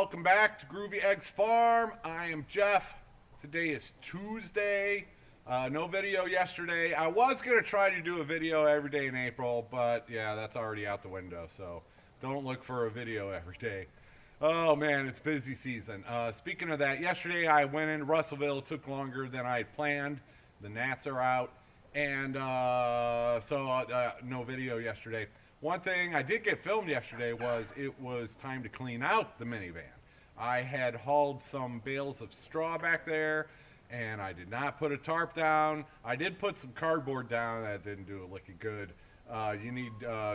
welcome back to Groovy Egg's Farm. I am Jeff. Today is Tuesday. No video yesterday. I was going to try to do a video every day in April, but yeah, that's already out the window, so don't look for a video every day. Oh man, it's busy season. Speaking of that, yesterday I went into Russellville. It took longer than I had planned. The gnats are out, and so no video yesterday. One thing I did get filmed yesterday was it was time to clean out the minivan. I had hauled some bales of straw back there, and I did not put a tarp down. I did put some cardboard down. That didn't do it looking good. You need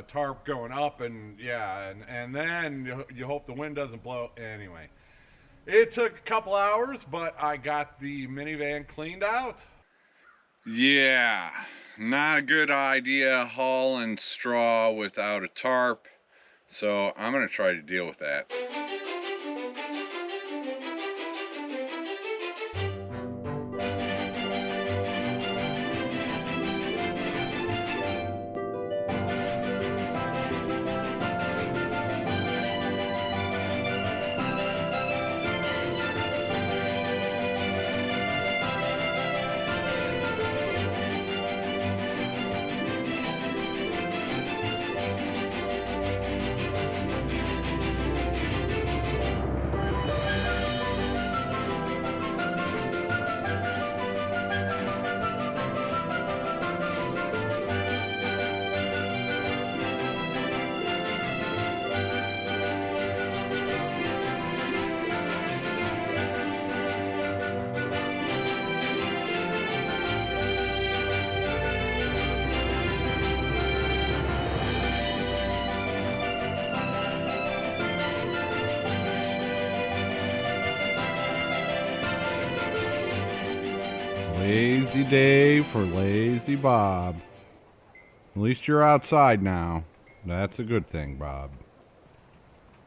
tarp going up, and yeah, and then you hope the wind doesn't blow. Anyway, it took a couple hours, but I got the minivan cleaned out. Yeah, not a good idea hauling straw without a tarp, so I'm going to try to deal with that. Lazy day for lazy Bob. At least you're outside now. That's a good thing, Bob.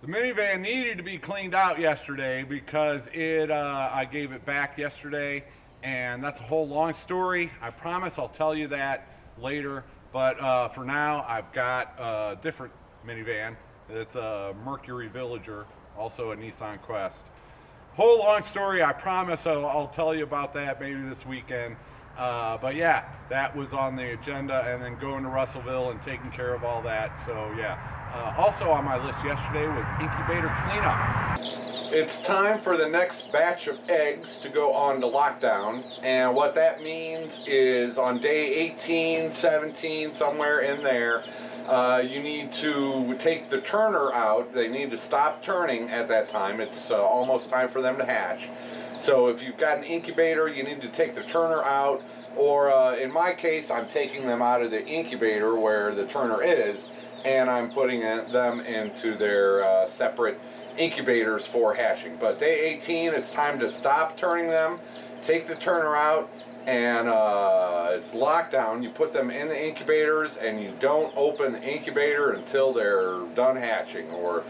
The minivan needed to be cleaned out yesterday because I gave it back yesterday, and that's a whole long story. I promise I'll tell you that later, but for now I've got a different minivan. It's a Mercury Villager, also a Nissan Quest. Whole long story. I promise I'll tell you about that maybe this weekend. But yeah, that was on the agenda, and then going to Russellville and taking care of all that. So yeah. Also on my list yesterday was incubator cleanup. It's time for the next batch of eggs to go on to lockdown, and what that means is on day 18, 17, somewhere in there, you need to take the turner out. They need to stop turning at that time. It's almost time for them to hatch. So if you've got an incubator, you need to take the turner out, or in my case, I'm taking them out of the incubator where the turner is, and I'm putting them into their separate incubators for hatching. But day 18, it's time to stop turning them, take the turner out, and it's lockdown. You put them in the incubators, and you don't open the incubator until they're done hatching, or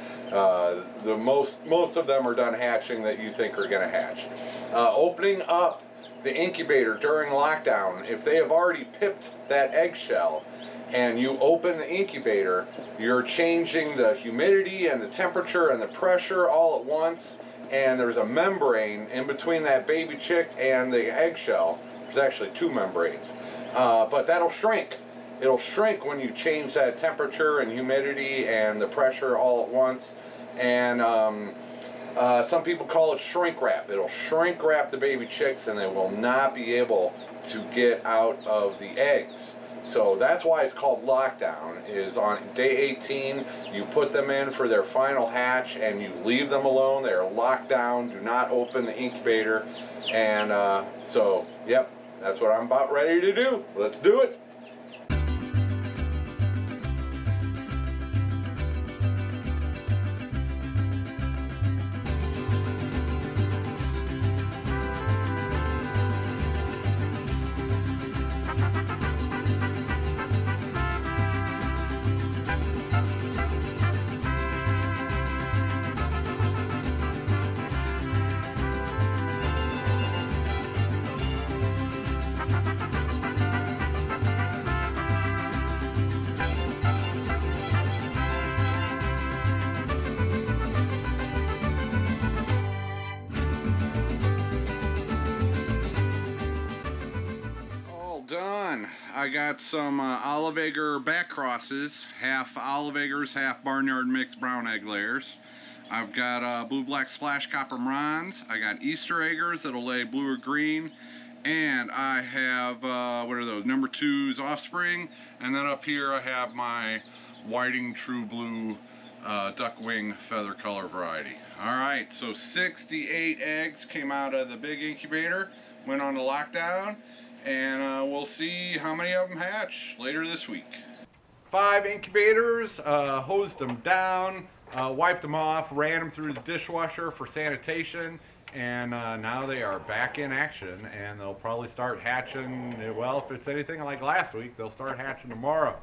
most of them are done hatching that you think are going to hatch. Opening up the incubator during lockdown, if they have already pipped that eggshell and you open the incubator, you're changing the humidity and the temperature and the pressure all at once, and there's a membrane in between that baby chick and the eggshell. There's actually two membranes, but that'll shrink. It'll shrink when you change that temperature and humidity and the pressure all at once. And some people call it shrink wrap. It'll shrink wrap the baby chicks, and they will not be able to get out of the eggs. So that's why it's called lockdown. Is on day 18, you put them in for their final hatch, and you leave them alone. They're locked down. Do not open the incubator. And so, yep, that's what I'm about ready to do. Let's do it. I got some olive egger back crosses, half olive eggers, half barnyard mixed brown egg layers. I've got blue black splash copper marans. I got Easter eggers that'll lay blue or green. And I have, what are those, number 2's offspring. And then up here I have my whiting true blue duck wing feather color variety. Alright, so 68 eggs came out of the big incubator, went on the lockdown, and we'll see how many of them hatch later this week. 5 incubators, hosed them down, wiped them off, ran them through the dishwasher for sanitation, and now they are back in action, and they'll probably start hatching. Well, if it's anything like last week, they'll start hatching tomorrow.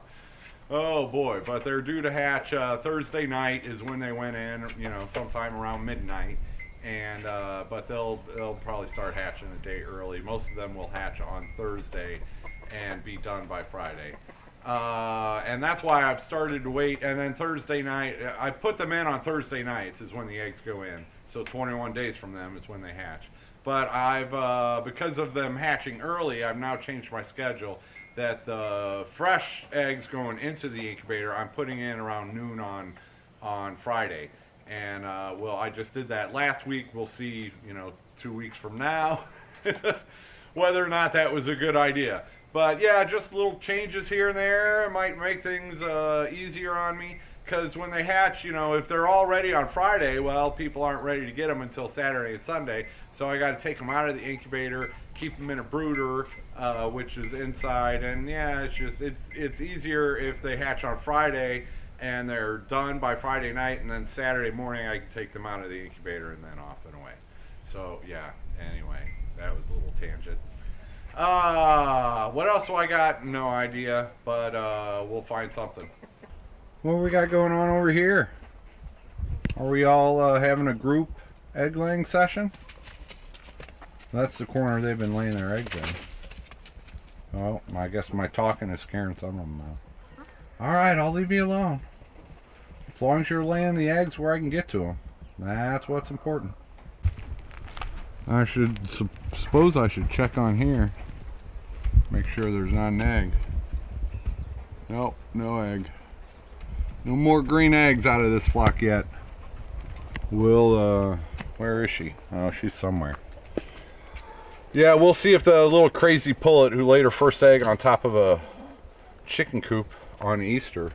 Oh boy, but they're due to hatch Thursday night is when they went in, you know, sometime around midnight, and but they'll probably start hatching a day early. Most of them will hatch on Thursday and be done by Friday. And that's why I've started to wait, and then Thursday night, I put them in on Thursday nights is when the eggs go in, so 21 days from them is when they hatch. But I've, because of them hatching early, I've now changed my schedule that the fresh eggs going into the incubator, I'm putting in around noon on Friday. And, well, I just did that last week. We'll see, you know, 2 weeks from now, whether or not that was a good idea. But yeah, just little changes here and there might make things easier on me, because when they hatch, you know, if they're all ready on Friday, well, people aren't ready to get them until Saturday and Sunday, so I got to take them out of the incubator, keep them in a brooder, which is inside, and yeah, it's just it's easier if they hatch on Friday and they're done by Friday night, and then Saturday morning I can take them out of the incubator and then off and away. So yeah, anyway, that was a little tangent. What else do I got? No idea, but we'll find something. What we got going on over here? Are we all having a group egg laying session? That's the corner they've been laying their eggs in. Oh, I guess my talking is scaring some of them out. Alright, I'll leave you alone. As long as you're laying the eggs where I can get to them. That's what's important. I should suppose I should check on here. Make sure there's not an egg. Nope, no egg. No more green eggs out of this flock yet. We'll, where is she? Oh, she's somewhere. Yeah, we'll see if the little crazy pullet who laid her first egg on top of a chicken coop on Easter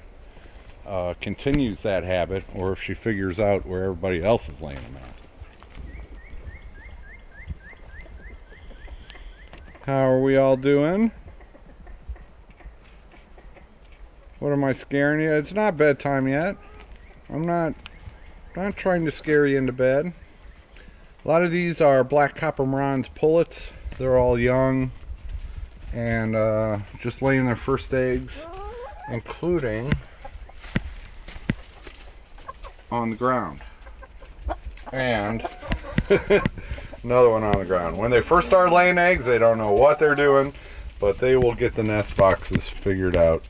continues that habit, or if she figures out where everybody else is laying them at. How are we all doing? What am I scaring you? It's not bedtime yet. I'm not trying to scare you into bed. A lot of these are black copper marans pullets. They're all young and just laying their first eggs, including on the ground. And another one on the ground. When they first start laying eggs, they don't know what they're doing, but they will get the nest boxes figured out.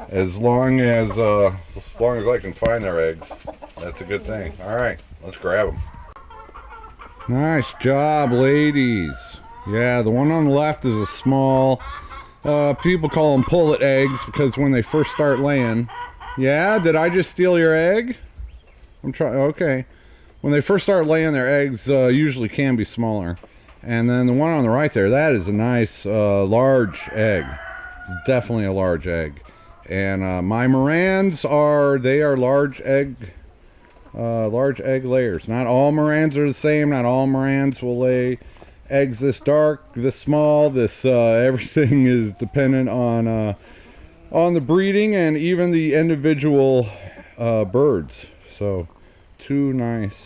As long as I can find their eggs, that's a good thing. All right, let's grab them. Nice job, ladies. Yeah, the one on the left is a small, people call them pullet eggs because when they first start laying. Yeah, did I just steal your egg? I'm trying, okay. When they first start laying, their eggs usually can be smaller. And then the one on the right there, that is a nice large egg. Definitely a large egg. And my Morans are large egg layers. Not all Morans are the same. Not all Morans will lay eggs this dark, this small. This everything is dependent on the breeding and even the individual birds. So 2 nice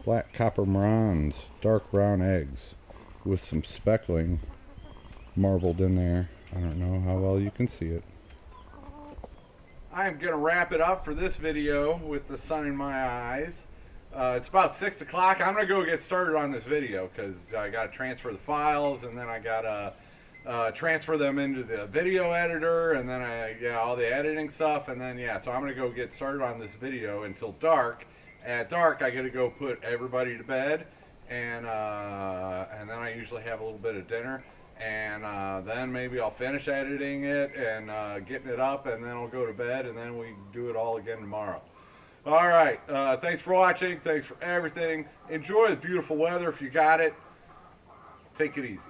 black copper Morans, dark brown eggs with some speckling marbled in there. I don't know how well you can see it. I'm going to wrap it up for this video with the sun in my eyes. It's about 6 o'clock. I'm going to go get started on this video because I got to transfer the files, and then I got to transfer them into the video editor, and then all the editing stuff, and then so I'm going to go get started on this video until dark. At dark, I got to go put everybody to bed, and then I usually have a little bit of dinner. and then maybe I'll finish editing it and getting it up, and then I'll go to bed, and then we do it all again tomorrow. All right, thanks for watching. Thanks for everything. Enjoy the beautiful weather if you got it. Take it easy.